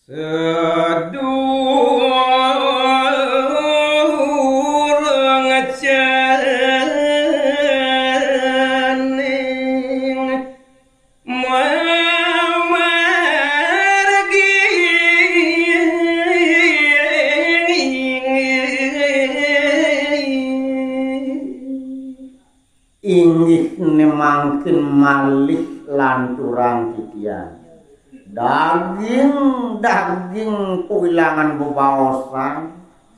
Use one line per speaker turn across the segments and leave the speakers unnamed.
Sedur ngecening mamargi inggih nemangkeun malih lanturan titian daging kehilangan bebaosan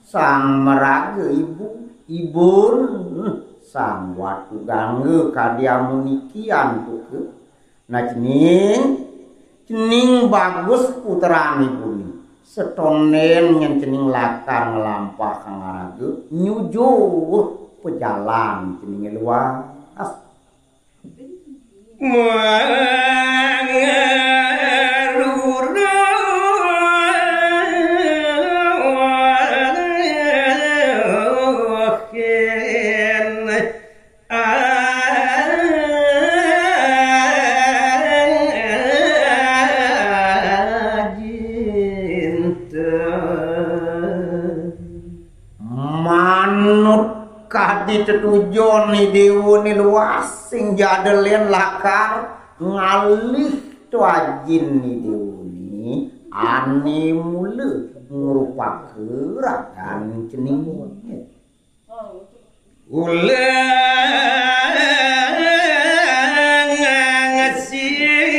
sang meraga ibun sang watu gangge kadiamu nikian tuh nah cening bagus puteraan ibuni setonen yang cening latar ngelampah kang araga nyujuh pejalan cening luas ditujuan ni dewa ni luas sing jadelen lakar ngalih tuajin ni dewa ni ane mula ngerupa kerakan cening ulang ngasikian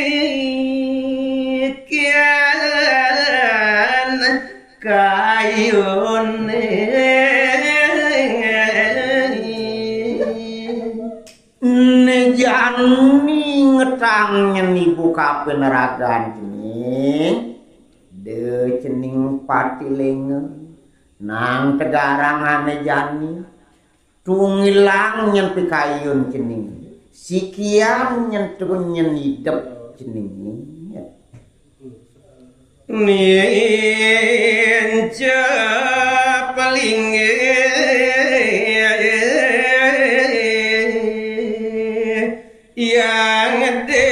kayone jani ngetang nyeni buka peneragan cening de cening patilengen nang tegarangane jani tungilang nyen pikayun cening sikian nyen turun nyen hidup cening ninja paling yang di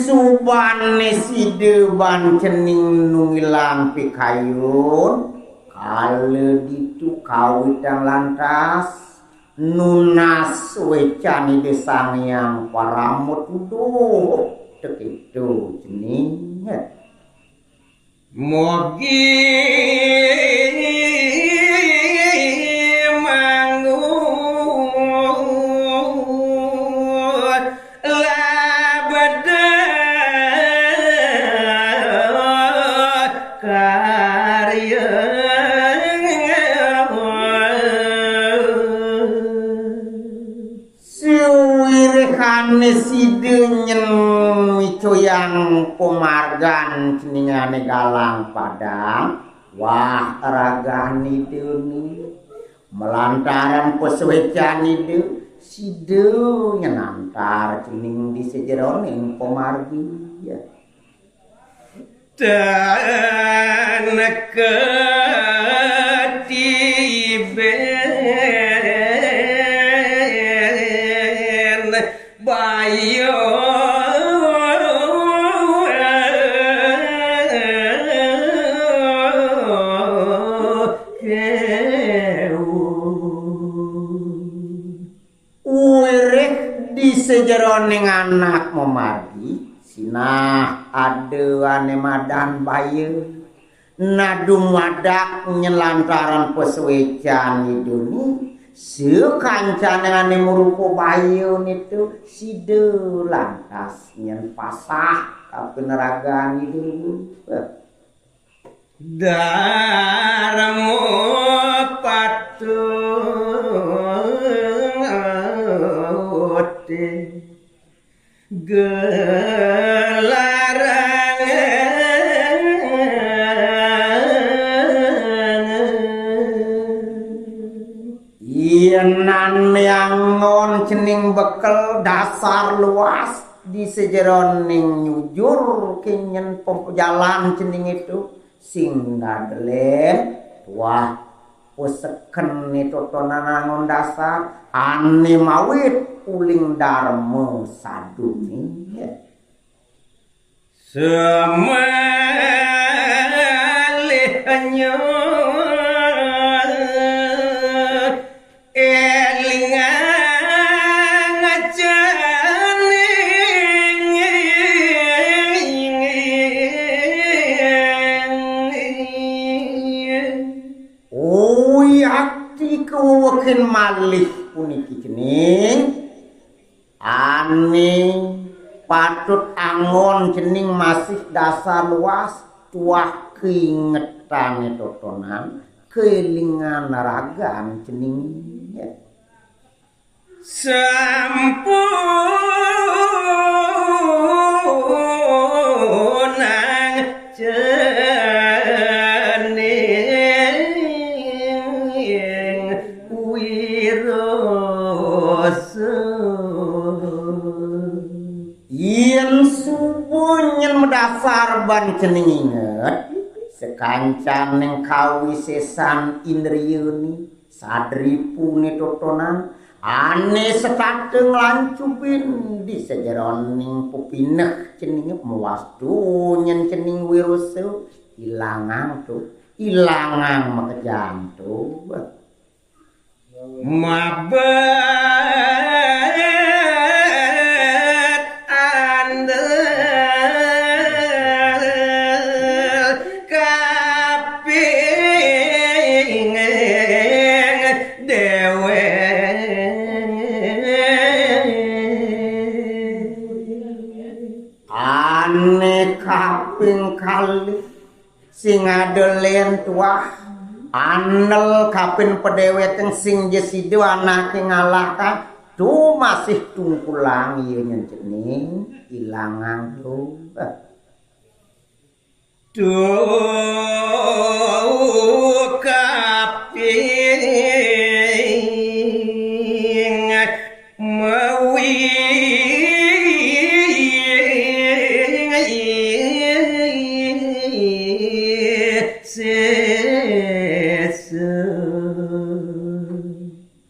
subane sideban cening nungilang pikayun kale ditu kawitang lantas nunas wecani desang yang paramut uduh itu cening mogi mangut labada karya siwirihane sidenyen yang pemargan ceningane galang padang wah ragani deuni melantaran pesuecan itu sidu nyenantar cening di sejeroning pemargi ya dan ketiben bayo sejeroning anak memargi sinah adeane madan baye nadu madak nyelantaran pesuecan iduni sekancane murupa baye nitu side lantas nyen pasah ka peneragan iduni darmo patu gelarangan ienan yang ngon cening bekel dasar luas di sejeroning nyujur kenyen jalan cening itu sing dadelen wah puseken totonan dasar ane mawit uling darma saduni
semalihnya
wakin malih puniki jening ane patut angon jening masih dasar luas tuah keingetane totonan kelingan ragan jening
sampunang
yen subuh dasar ban cening inget sekancan ning kawisesan indriyani sadripune totonan ane sekadeng lancupin di sejeroning pupineh cening mewastu nyen cening wiruse ilangang makejam tuh
mabet andel kapingeng dewe
ane kaping kali sing adelen tuah anel kapin pedeweteng sing jesido anake ngalahkan tu masih tungkulang ieu nyen cening ilangang tu
kaping mewi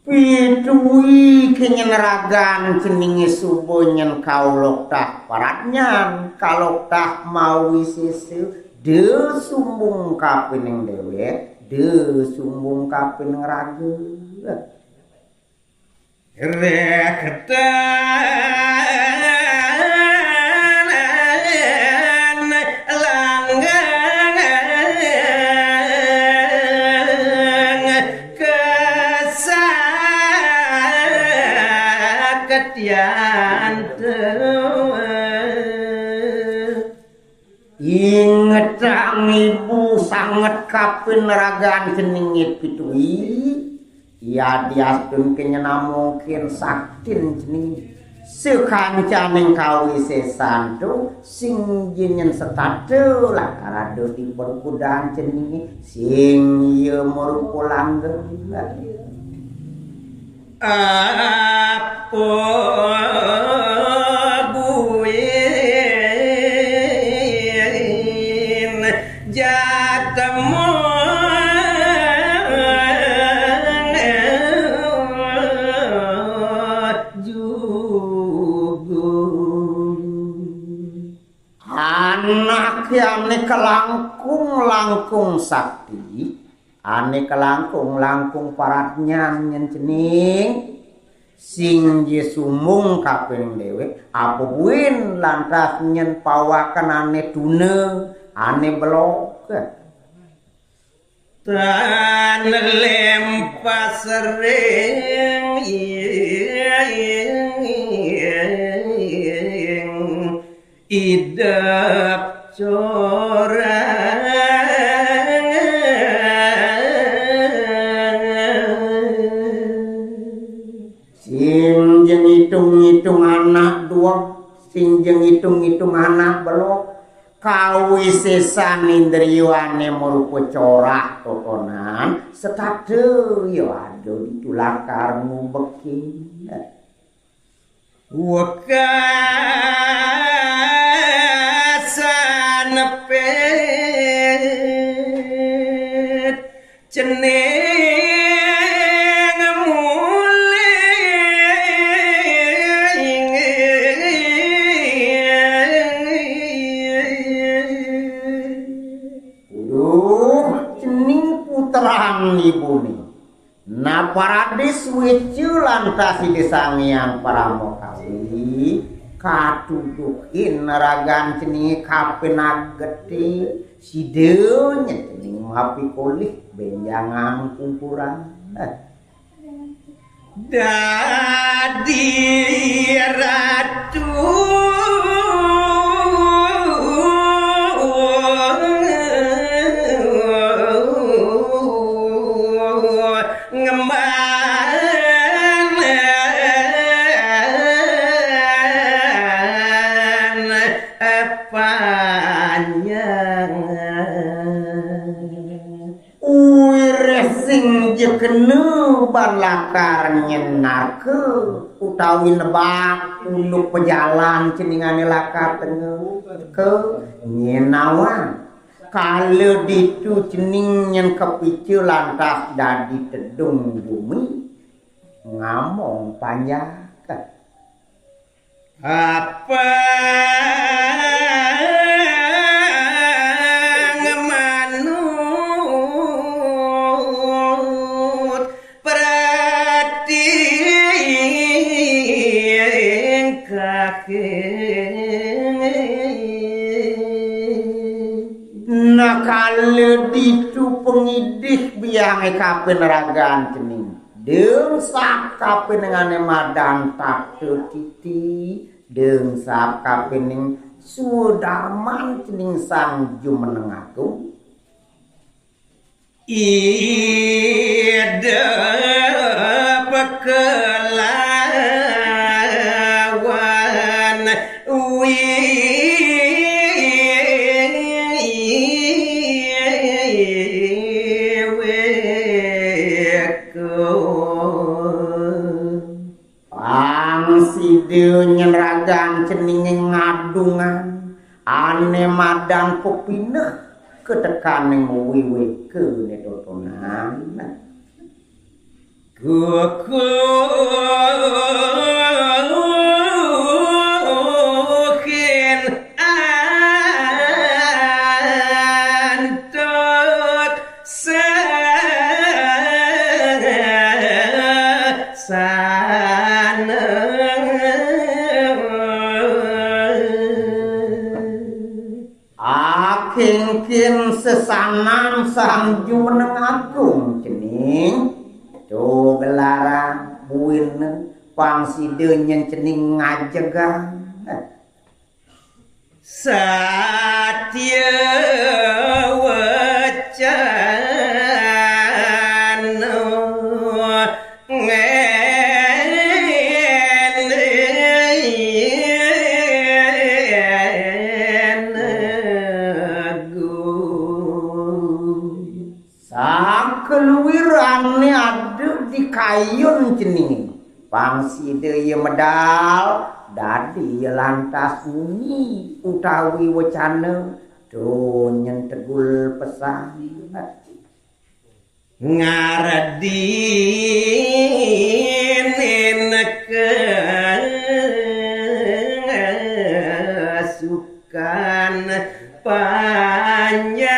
pitui kenyen ragan ceninge subuh nyen kaulok tah paratnyan kalok tah mawi sese de sumbung kapining dewek de sumbung kapining raga
rektan langgang kesaketian
ingetang ibu sangat kapin ragan ceninge pitui ya diastun kenyana mungkin saktin jening sekancaning kawisesan tu sing jenyen setade lakarado dipun kudang jeninge sing ieu merupa langgeng
apa buin jatemu
anak ane kelangkung sakti ane kelangkung paratnyan nyen cening sing jesumung kaping dhewe apuin lantas nyen pawakan ane dune ane blok
tan lempas sering idap
sing jeung hitung-hitung anak dua sing jeung hitung-hitung anak belok kawisesan indriyane merupa corak totonan setade yo aduh ditulakar ngubeki
wekasan pet cening
cening putraan ibune na paradis wicu lantas disangian Pramokawi katudukin neragan cening kapenag gede sideunya cening ngapi kolih benjangan kumpuran
dadi ratu
jekenu balakar nyenarke utawi nebak unduk pejalan ceningane lakar tengeu ke nyenawan kalau ditu cening nyen kepicu lantas dadi tedung bumi ngamong panjakan
apa
kalau ditu pengidih biang kapen ragan cening deung sak kapen ngane madan tak titi deung sak kapen ning sudarman cening sang jumenengaku
ida pekelawan
sideu nyenragan ceninge ngadungan ane madang pepineh ketekaning wiwikeune dotonan
kukuhin antot
Kengkin sesanan sang jumeneng agung cening do gelarang buin pangsideu nyen cening ngajegah
satya wacana
keluirane adu di kayun cening pangsideu ye medal dadi lantas muni utawi wacana do nyen tegul pesan
ngaradin kesukan panjang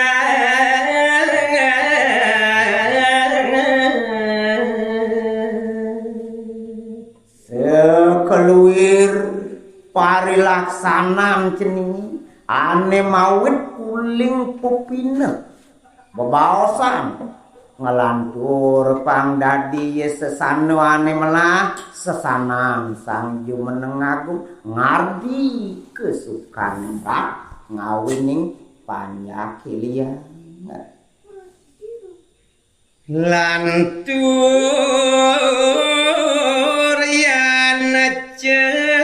keluir parilaksanan cening ane mawit kuling pepineh bebaosan ngelantur pangdadi sesano ane melah sesanan sang jumeneng agung ngardi kesukan tak ngawining panyakilian
lantur yana cening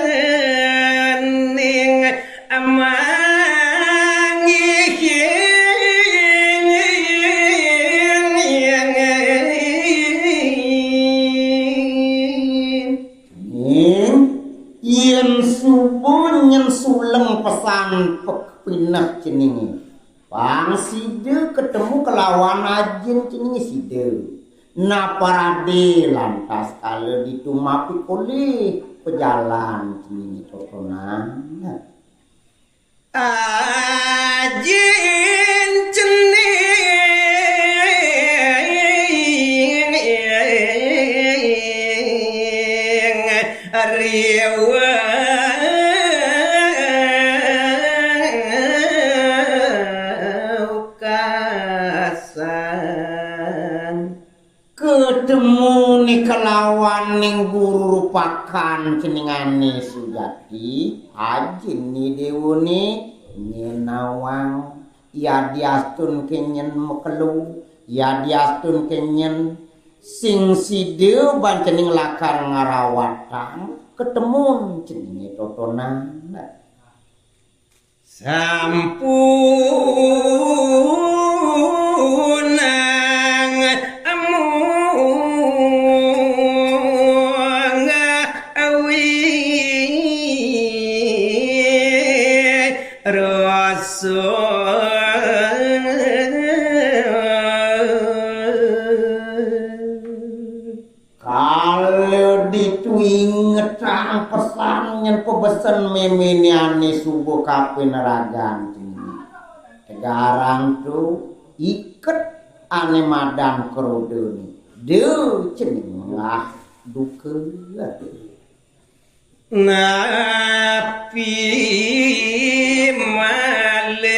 yen subuh nyen suleng pesan pepineh cening Bang side ketemu kelawan ajin cenenge side. Na parade lantas kalau ditumapi oleh pejalan cenenge totonan.
Ajin cening riwa
ketemu nih kelawan ning guru pakan ceningane Sujati ajin nih dewone nyenawang ya diastun kenyen mekelu ya diastun kenyen sing side bancening lakar ngarawatang ketemu cenenge totonan
sampunang amung awi
kalau dituinget ang pesan nyen pebesen memeniane subuh kapineragan garang tu iket ane madan kerodoni de cening lah duke
napi maling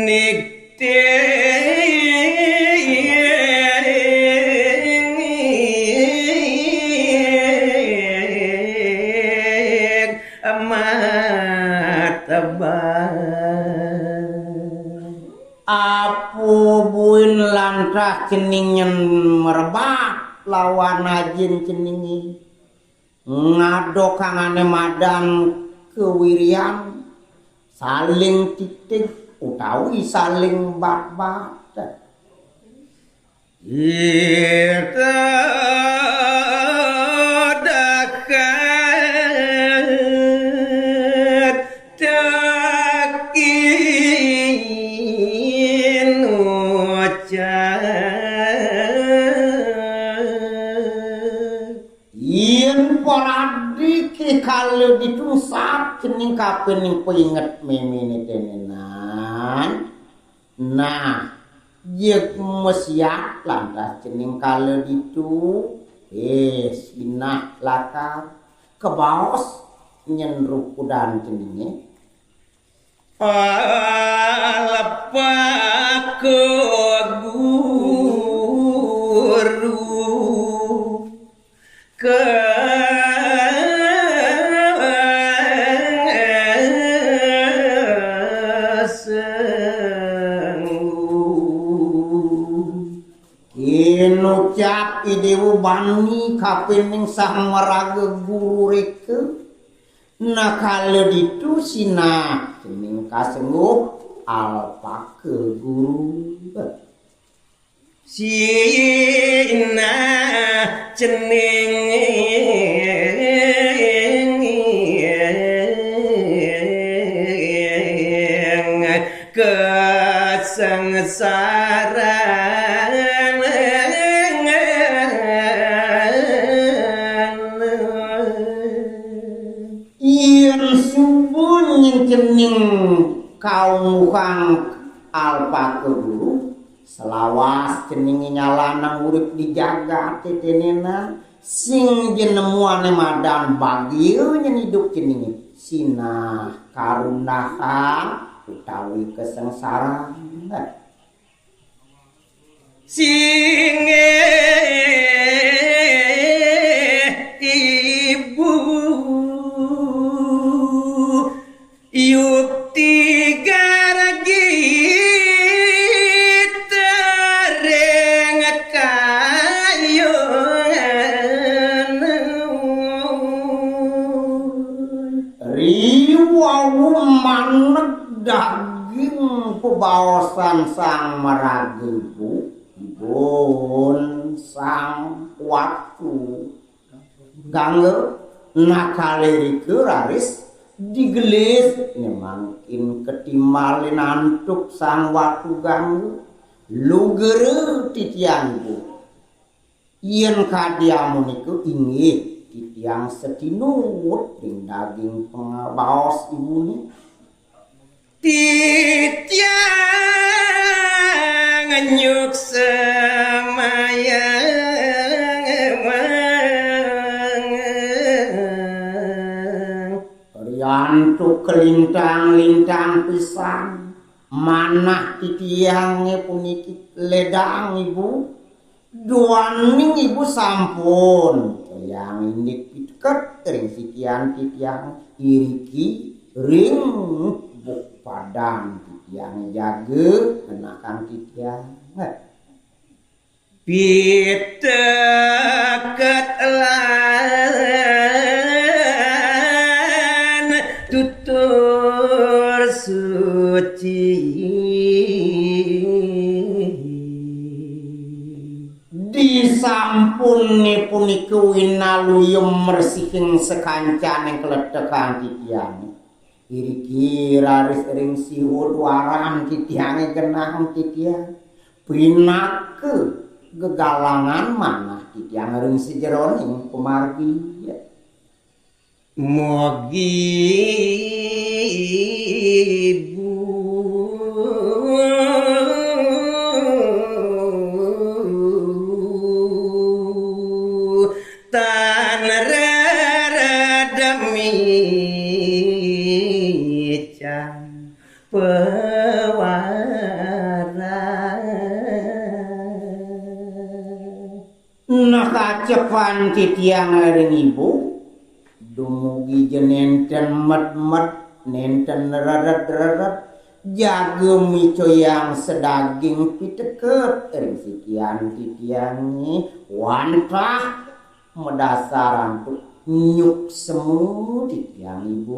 nikte
apu buin lantas ceningnya merebak lawan ajin ceningi ngado kangane madan kewirian saling titik utawi saling bat-bat
kita
kalau ditusap cening kapening peinget memini tenenan nah jek mesiak lantas cening kalau ditu sinah lakar kebaos nyenruk kudan ceningnya
lepak guru ke
ucap idewu bani kapening sang maraga guru reke na kala ditu sina cening kasengguh alpake guru
sina cening kesengsaran
cening kaum kang alpake guru selawas ceningi nyalanang urip dijaga tetenena sing jenemuane madan bagieu nyen hidup ceningi sina karunaha utawi kesengsaraan
singe ibu yukti garagi tereng kayu
riwau maneg daging pebaosan sang meragebu bon sang waktu gangge nakalirike raris digelis mangkin ketimalin antuk sang watu ganggu lugere titiangku yen kadiamu niku inggih titiang setinut ing daging pengabaos ibune
titiang nyuk semaya
antuk kelintang-lintang pisan manah titiange puniki ledang ibu duaning ibu sampun yang ini piket ring sitian titiang iriki ring buk padang titiang jage kenakan titiang
piteket tutur suci
disampuni puniku winaluyum mersiking sekancan yang keletekan titiang iriki raris ring siwut waran titiange genang titiang pinake gegalangan manah titiang ring sejeroning kumargi
mugi ibu tan redemi can pewara
nah kacepan titiang ring ibu dumugi jenenten met-met nenten reret-reret jaga mico yang sedaging piteket ring sikian titiangi wantah medasaran tuh nyuk semu titiang ibu